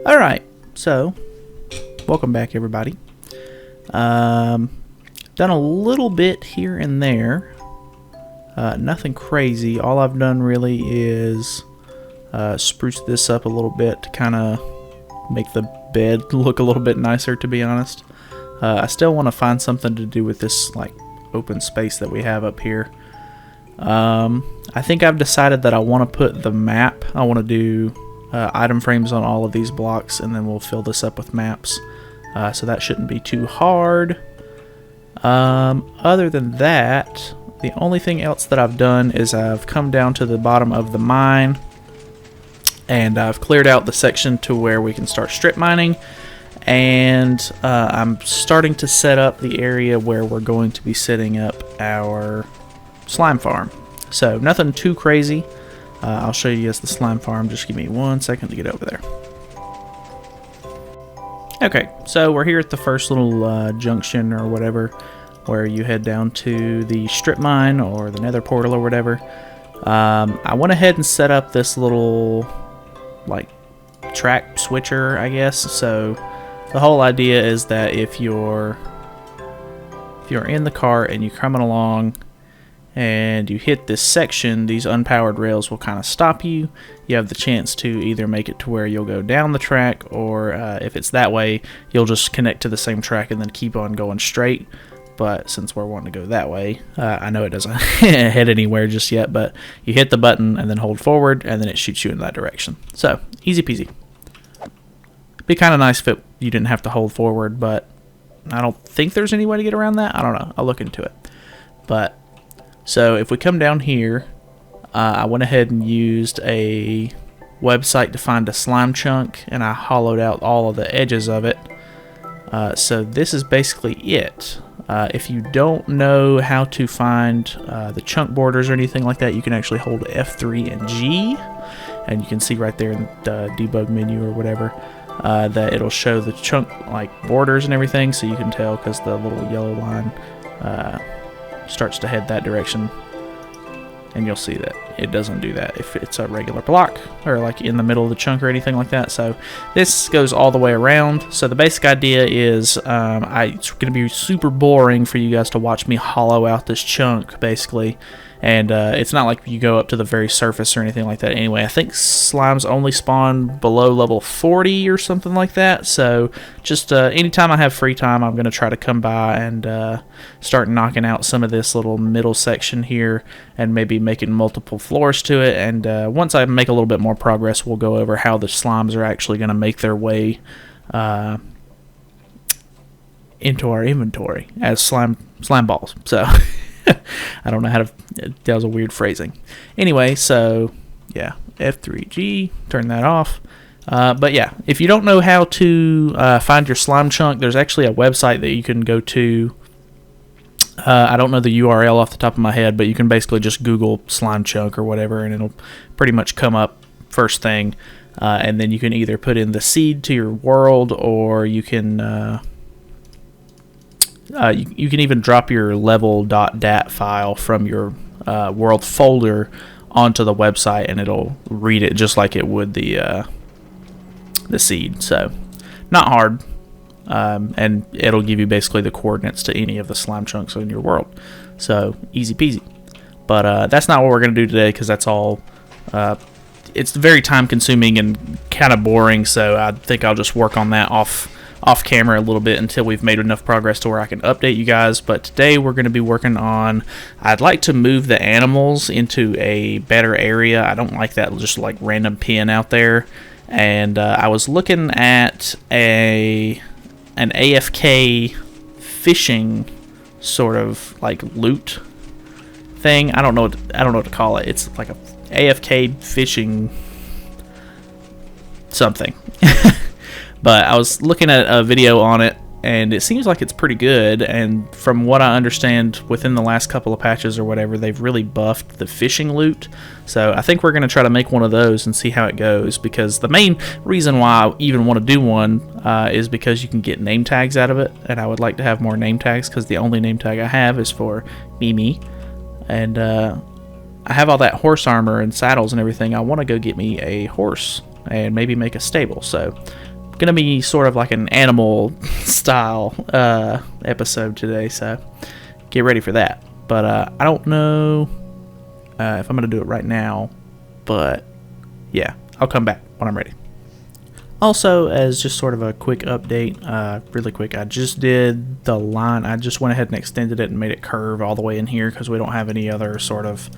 Alright, so welcome back everybody. Done a little bit here and there. Nothing crazy. All I've done really is spruce this up a little bit to kind of make the bed look a little bit nicer, to be honest. I still want to find something to do with this like open space that we have up here. I think I've decided that I want to put the map. I want to do item frames on all of these blocks, and then we'll fill this up with maps. So that shouldn't be too hard. Other than that, the only thing else that I've done is I've come down to the bottom of the mine, and I've cleared out the section to where we can start strip mining. And I'm starting to set up the area where we're going to be setting up our slime farm. So nothing too crazy. I'll show you guys the slime farm. Just give me 1 second to get over there. Okay, so we're here at the first little junction or whatever, where you head down to the strip mine or the nether portal or whatever. I went ahead and set up this little like track switcher, I guess. So the whole idea is that if you're in the cart and you're coming along and you hit this section, these unpowered rails will kind of stop you. You have the chance to either make it to where you'll go down the track, or if it's that way, you'll just connect to the same track and then keep on going straight. But since we're wanting to go that way, I know it doesn't head anywhere just yet, but you hit the button and then hold forward, and then it shoots you in that direction. So, easy peasy. Be kind of nice if you didn't have to hold forward, but I don't think there's any way to get around that. I don't know. I'll look into it. But so if we come down here, I went ahead and used a website to find a slime chunk, and I hollowed out all of the edges of it. So this is basically it. If you don't know how to find the chunk borders or anything like that, you can actually hold F3 and G, and you can see right there in the debug menu or whatever that it'll show the chunk like borders and everything, so you can tell because the little yellow line starts to head that direction, and you'll see that it doesn't do that if it's a regular block or like in the middle of the chunk or anything like that. So this goes all the way around. So the basic idea is it's going to be super boring for you guys to watch me hollow out this chunk basically, and it's not like you go up to the very surface or anything like that anyway. I think slimes only spawn below level 40 or something like that. So just anytime I have free time, I'm going to try to come by and start knocking out some of this little middle section here, and maybe making multiple floors to it. And once I make a little bit more progress, we'll go over how the slimes are actually going to make their way into our inventory as slime balls. So I don't know how to, that was a weird phrasing. Anyway, so yeah, F3G, turn that off. But yeah, if you don't know how to find your slime chunk, there's actually a website that you can go to. I don't know the URL off the top of my head, but you can basically just Google slime chunk or whatever, and it'll pretty much come up first thing. And then you can either put in the seed to your world, or you can you can even drop your level.dat file from your world folder onto the website, and it'll read it just like it would the seed. So not hard. And it'll give you basically the coordinates to any of the slime chunks in your world. So easy peasy. But that's not what we're going to do today, because that's all it's very time consuming and kind of boring. So I think I'll just work on that off camera a little bit until we've made enough progress to where I can update you guys. But today we're going to be working on, I'd like to move the animals into a better area. I don't like that just like random pen out there. And I was looking at an AFK fishing sort of like loot thing. I don't know what to call it. It's like a AFK fishing something. But I was looking at a video on it, and it seems like it's pretty good. And from what I understand, within the last couple of patches or whatever, they've really buffed the fishing loot. So I think we're going to try to make one of those and see how it goes, because the main reason why I even want to do one is because you can get name tags out of it, and I would like to have more name tags, because the only name tag I have is for Mimi. And I have all that horse armor and saddles and everything. I want to go get me a horse and maybe make a stable. So gonna be sort of like an animal style episode today, so get ready for that. But I don't know if I'm gonna do it right now, but yeah, I'll come back when I'm ready. Also, as just sort of a quick update, really quick, I just did the line. I just went ahead and extended it and made it curve all the way in here because we don't have any other sort of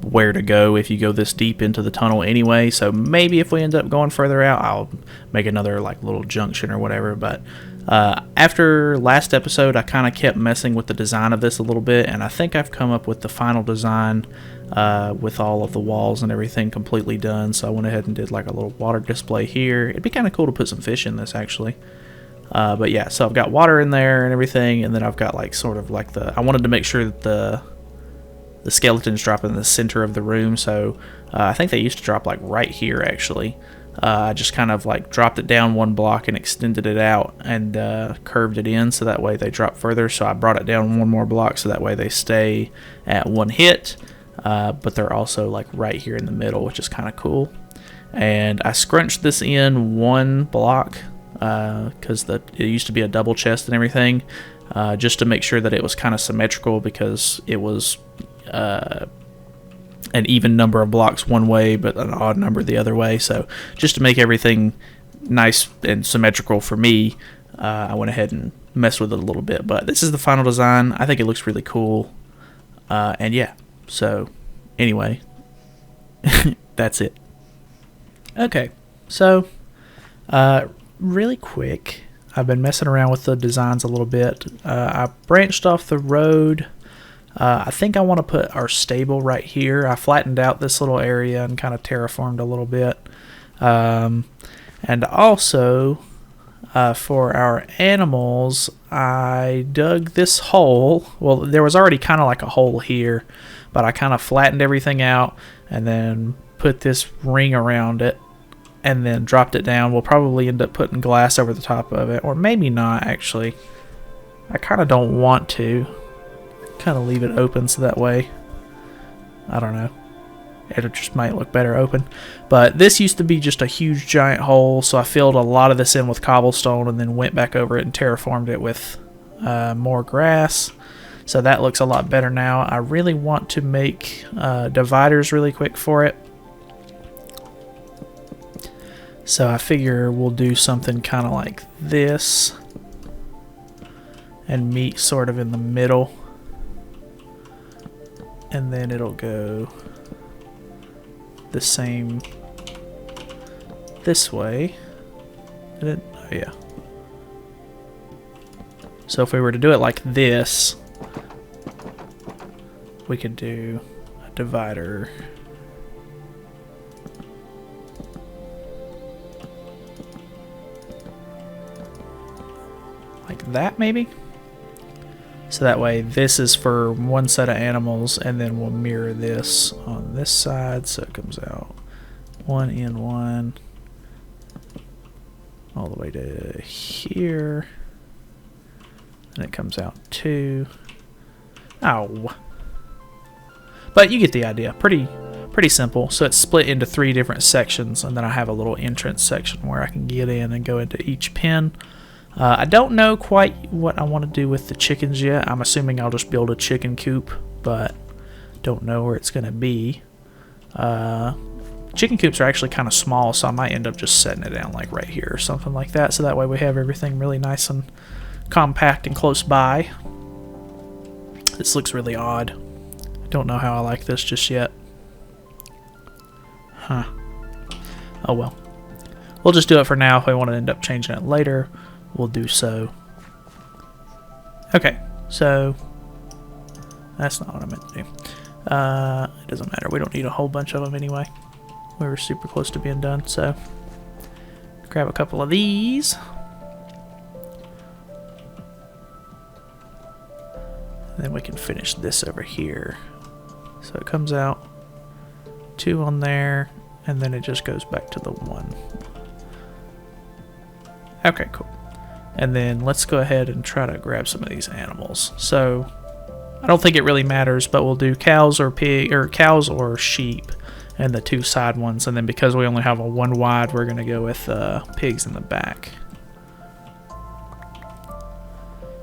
where to go if you go this deep into the tunnel anyway. So maybe if we end up going further out, I'll make another like little junction or whatever. But after last episode, I kind of kept messing with the design of this a little bit, and I think I've come up with the final design with all of the walls and everything completely done. So I went ahead and did like a little water display here. It'd be kind of cool to put some fish in this actually. But yeah, so I've got water in there and everything, and then I've got like sort of like I wanted to make sure that the skeletons drop in the center of the room. So I think they used to drop like right here actually. I just kind of like dropped it down one block and extended it out and curved it in so that way they drop further. So I brought it down one more block so that way they stay at one hit, but they're also like right here in the middle, which is kind of cool. And I scrunched this in one block because it used to be a double chest and everything, just to make sure that it was kind of symmetrical, because it was an even number of blocks one way but an odd number the other way. So just to make everything nice and symmetrical for me, I went ahead and messed with it a little bit. But this is the final design. I think it looks really cool, and yeah, so anyway, that's it. Okay, so really quick, I've been messing around with the designs a little bit. I branched off the road. I think I want to put our stable right here. I flattened out this little area and kind of terraformed a little bit. And also, for our animals, I dug this hole. Well, there was already kind of like a hole here, but I kind of flattened everything out and then put this ring around it and then dropped it down. We'll probably end up putting glass over the top of it, or maybe not actually. I kind of don't want to. Kind of leave it open so that way, I don't know, it just might look better open. But this used to be just a huge giant hole, so I filled a lot of this in with cobblestone and then went back over it and terraformed it with more grass, so that looks a lot better now. I really want to make dividers really quick for it, so I figure we'll do something kind of like this and meet sort of in the middle. And then it'll go the same this way. Oh yeah. So if we were to do it like this, we could do a divider. Like that maybe? So that way this is for one set of animals, and then we'll mirror this on this side so it comes out one in one all the way to here, and it comes out two. Ow. But you get the idea. Pretty simple. So it's split into 3 different sections, and then I have a little entrance section where I can get in and go into each pen. I don't know quite what I want to do with the chickens yet. I'm assuming I'll just build a chicken coop, but don't know where it's going to be. Chicken coops are actually kind of small, so I might end up just setting it down like right here or something like that, so that way we have everything really nice and compact and close by. This looks really odd. I don't know how I like this just yet. Huh. Oh well. We'll just do it for now. If we want to end up changing it later, we'll do so. Okay, so that's not what I meant to do. It doesn't matter. We don't need a whole bunch of them anyway. We were super close to being done, so grab a couple of these. And then we can finish this over here. So it comes out 2 on there, and then it just goes back to the 1. Okay, cool. And then let's go ahead and try to grab some of these animals. So I don't think it really matters, but we'll do cows or pig or cows or sheep, and the 2 side ones. And then because we only have a 1 wide, we're going to go with pigs in the back.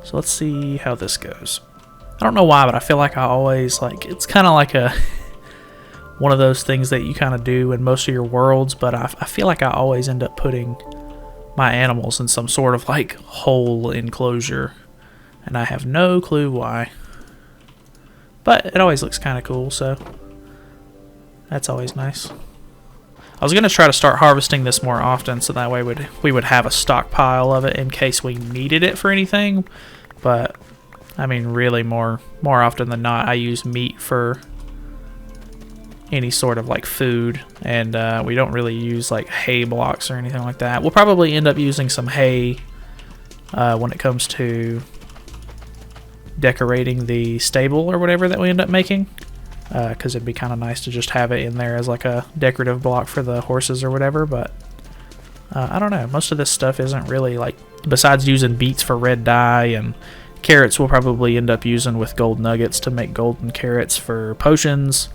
So let's see how this goes. I don't know why, but I feel like I always, like, it's kind of like a one of those things that you kind of do in most of your worlds, but I feel like I always end up putting my animals in some sort of like hole enclosure, and I have no clue why. But it always looks kind of cool, so that's always nice. I was going to try to start harvesting this more often, so that way we would have a stockpile of it in case we needed it for anything. But I mean, really more often than not, I use meat for any sort of like food, and we don't really use like hay blocks or anything like that. We'll probably end up using some hay when it comes to decorating the stable or whatever that we end up making, because it'd be kind of nice to just have it in there as like a decorative block for the horses or whatever. But I don't know, most of this stuff isn't really like, besides using beets for red dye, and carrots we'll probably end up using with gold nuggets to make golden carrots for potions.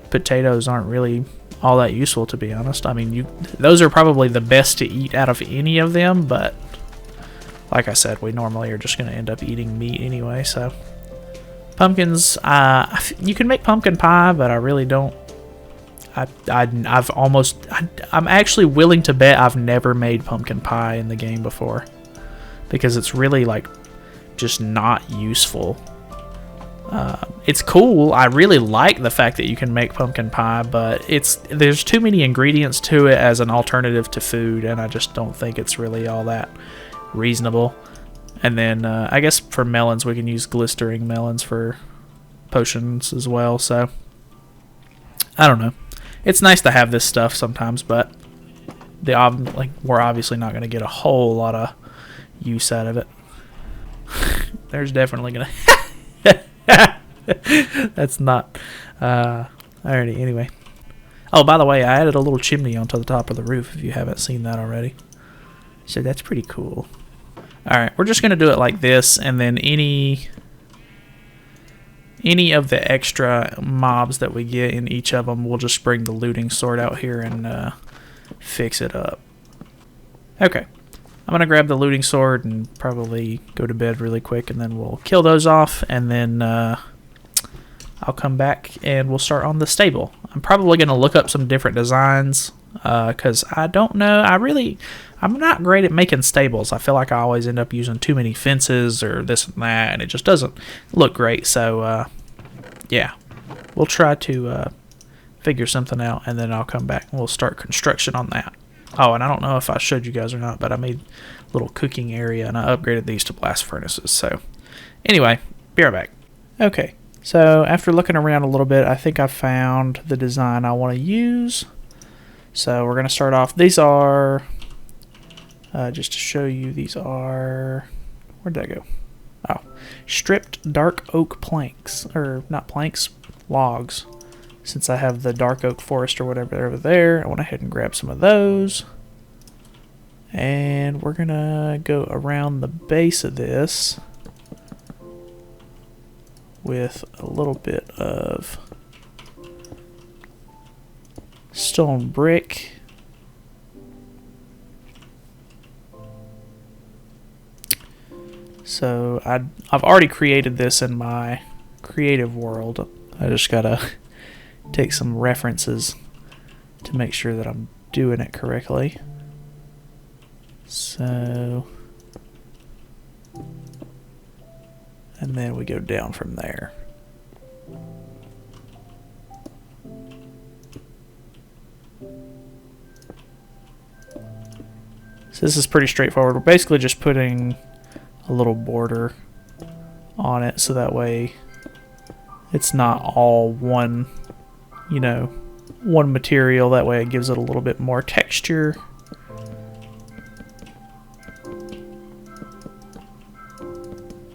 Potatoes aren't really all that useful, to be honest. I mean, those are probably the best to eat out of any of them, but like I said, we normally are just going to end up eating meat anyway. So pumpkins, you can make pumpkin pie, but I really don't. I'm actually willing to bet I've never made pumpkin pie in the game before, because it's really like just not useful. It's cool. I really like the fact that you can make pumpkin pie, but there's too many ingredients to it as an alternative to food, and I just don't think it's really all that reasonable. And then I guess for melons, we can use glistering melons for potions as well. So I don't know. It's nice to have this stuff sometimes, but we're obviously not going to get a whole lot of use out of it. There's definitely going to... That's not... Alrighty, anyway. Oh, by the way, I added a little chimney onto the top of the roof, if you haven't seen that already. So that's pretty cool. Alright, we're just going to do it like this, and then any of the extra mobs that we get in each of them, we'll just bring the looting sword out here and fix it up. Okay. I'm going to grab the looting sword and probably go to bed really quick, and then we'll kill those off, and then I'll come back and we'll start on the stable. I'm probably going to look up some different designs, because I don't know. I'm not great at making stables. I feel like I always end up using too many fences or this and that, and it just doesn't look great. So, yeah, we'll try to figure something out, and then I'll come back and we'll start construction on that. Oh, and I don't know if I showed you guys or not, but I made a little cooking area, and I upgraded these to blast furnaces. So, anyway, be right back. Okay, so after looking around a little bit, I think I found the design I want to use. So we're going to start off. These are, just to show you, these are, where'd that go? Oh, stripped dark oak planks, or not planks, logs. Since I have the dark oak forest or whatever over there, I went ahead and grabbed some of those. And we're going to go around the base of this with a little bit of stone brick. So I've already created this in my creative world. I just gotta take some references to make sure that I'm doing it correctly. So, and then we go down from there. So this is pretty straightforward. We're basically just putting a little border on it, so that way it's not all one, one material. That way it gives it a little bit more texture.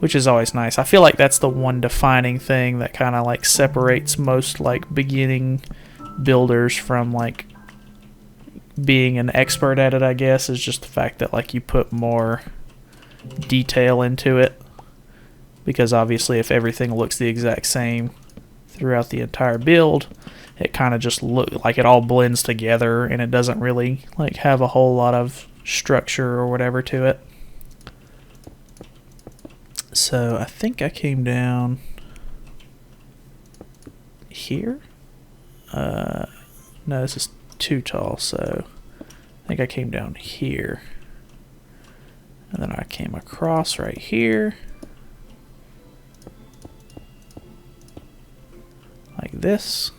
Which is always nice. I feel like that's the one defining thing that kind of like separates most like beginning builders from like being an expert at it, I guess, is just the fact that like you put more detail into it. Because obviously if everything looks the exact same throughout the entire build, it kind of just look like it all blends together, and it doesn't really like have a whole lot of structure or whatever to it. So I think I came down here. No, this is too tall, so I think I came down here. And then I came across right here. Like this.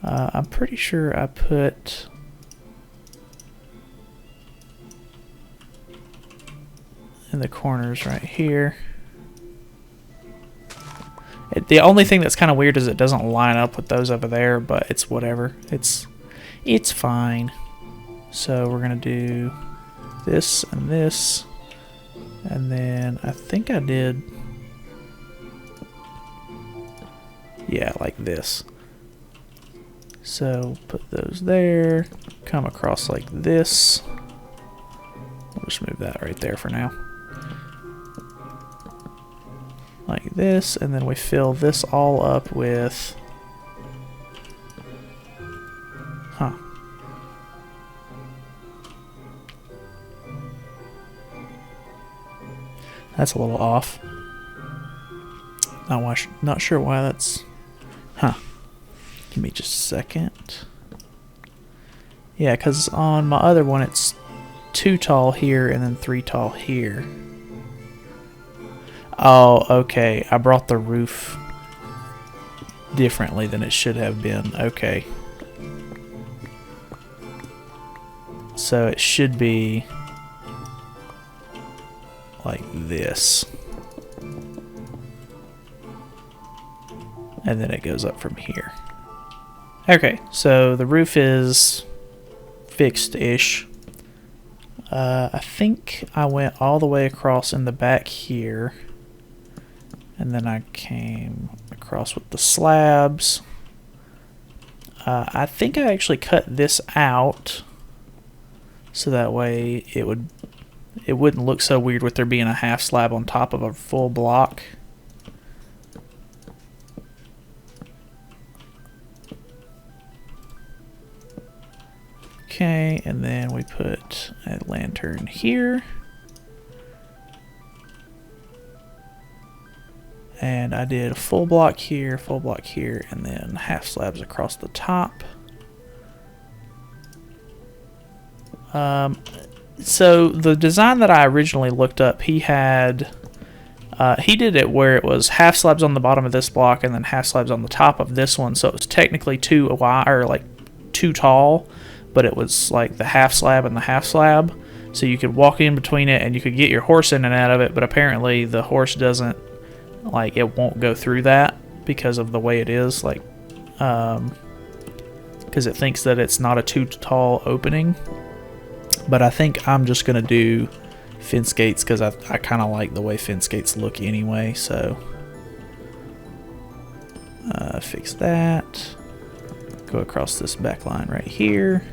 I'm pretty sure I put in the corners right here. The only thing that's kind of weird is it doesn't line up with those over there, but it's whatever. It's fine. So we're gonna do this, and then I think I did, yeah, like this. So put those there, come across like this. We'll just move that right there for now. Like this, and then we fill this all up with, that's a little off. Not sure why that's, give me just a second. Yeah, because on my other one it's 2 tall here and then 3 tall here. Oh, okay. I brought the roof differently than it should have been. Okay. So it should be like this. And then it goes up from here. Okay, so the roof is fixed-ish. I think I went all the way across in the back here. And then I came across with the slabs. I think I actually cut this out so that way it wouldn't look so weird with there being a half slab on top of a full block. Okay, and then we put a lantern here. And I did a full block here, and then half slabs across the top. So the design that I originally looked up, he did it where it was half slabs on the bottom of this block and then half slabs on the top of this one. So it was technically too tall, but it was like the half slab and the half slab. So you could walk in between it and you could get your horse in and out of it, but apparently the horse doesn't, like, it won't go through that because of the way it is, like, because it thinks that it's not a too tall opening. But I think I'm just gonna do fence gates because I kind of like the way fence gates look anyway. So fix that. Go across this back line right here.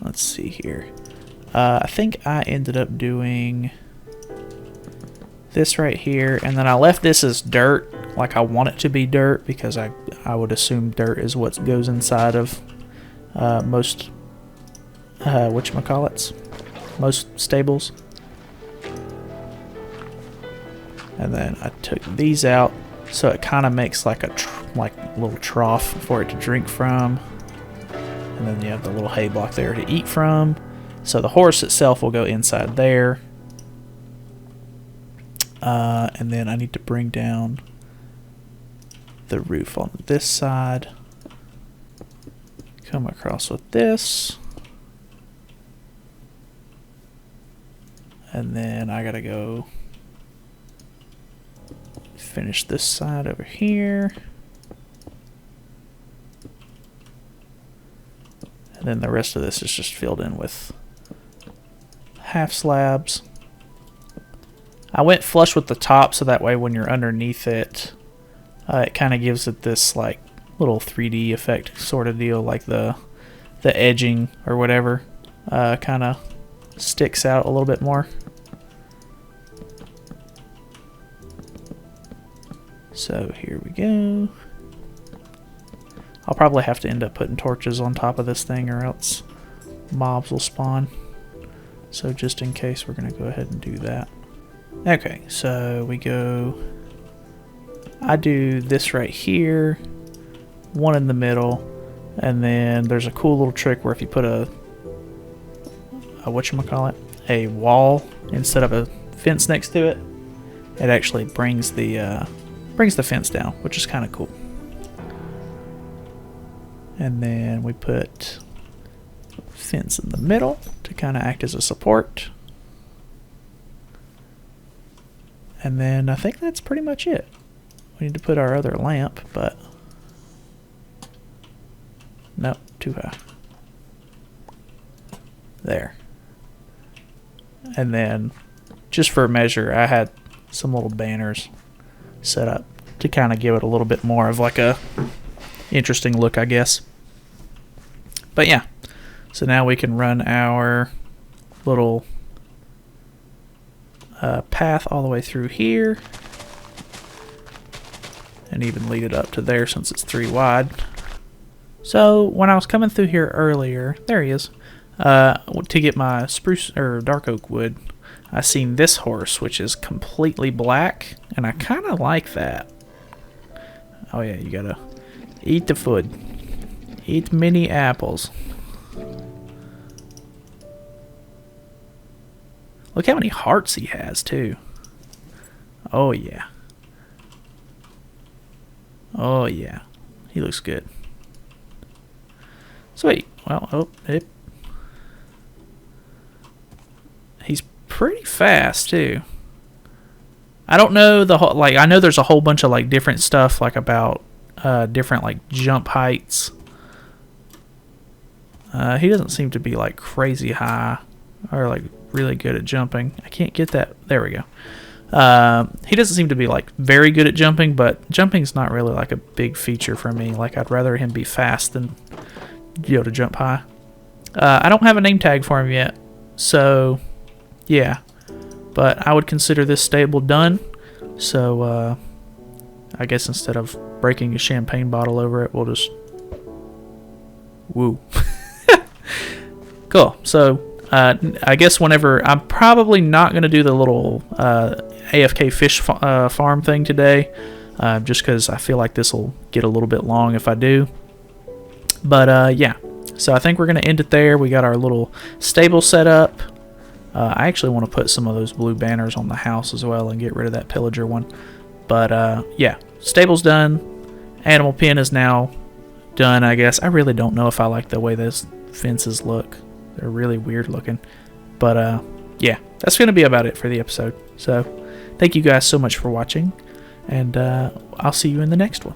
Let's see here. I think I ended up doing this right here, and then I left this as dirt, like I want it to be dirt, because I would assume dirt is what goes inside of most whatchamacallits, most stables. And then I took these out, so it kind of makes like a little trough for it to drink from. And then you have the little hay block there to eat from. So the horse itself will go inside there. And then I need to bring down the roof on this side. Come across with this. And then I gotta go finish this side over here. And then the rest of this is just filled in with half slabs. I went flush with the top so that way when you're underneath it, it kind of gives it this like little 3D effect sort of deal, like the edging or whatever kind of sticks out a little bit more. So here we go. I'll probably have to end up putting torches on top of this thing or else mobs will spawn. So just in case, we're going to go ahead and do that. Okay, so we go... I do this right here, one in the middle, and then there's a cool little trick where if you put a whatchamacallit, a wall instead of a fence next to it, it actually brings the fence down, which is kind of cool. And then we put fence in the middle to kind of act as a support. And then I think that's pretty much it. We need to put our other lamp, but nope, too high. There. And then just for measure, I had some little banners set up to kind of give it a little bit more of like a interesting look, I guess. But yeah, so now we can run our little path all the way through here and even lead it up to there since it's 3 wide. So when I was coming through here earlier, there he is, to get my spruce or dark oak wood, I seen this horse which is completely black, and I kind of like that. Oh yeah, you gotta eat the food. Eat many apples. Look how many hearts he has too. Oh yeah. Oh yeah. He looks good. Sweet. Well, oh, he's pretty fast too. I don't know the whole, like, I know there's a whole bunch of like different stuff like about different like jump heights. He doesn't seem to be like crazy high or like really good at jumping. I can't get that. There we go. He doesn't seem to be like very good at jumping, but jumping's not really like a big feature for me. Like, I'd rather him be fast than be able to jump high. I don't have a name tag for him yet, so yeah, but I would consider this stable done. So I guess instead of breaking a champagne bottle over it, we'll just woo. Cool. So I guess whenever, I'm probably not going to do the little AFK fish farm thing today, just because I feel like this will get a little bit long if I do. But yeah, so I think we're going to end it there. We got our little stable set up. I actually want to put some of those blue banners on the house as well and get rid of that pillager one. But yeah, stable's done. Animal pen is now done, I guess. I really don't know if I like the way those fences look. They're really weird looking. But yeah, that's going to be about it for the episode. So thank you guys so much for watching, and I'll see you in the next one.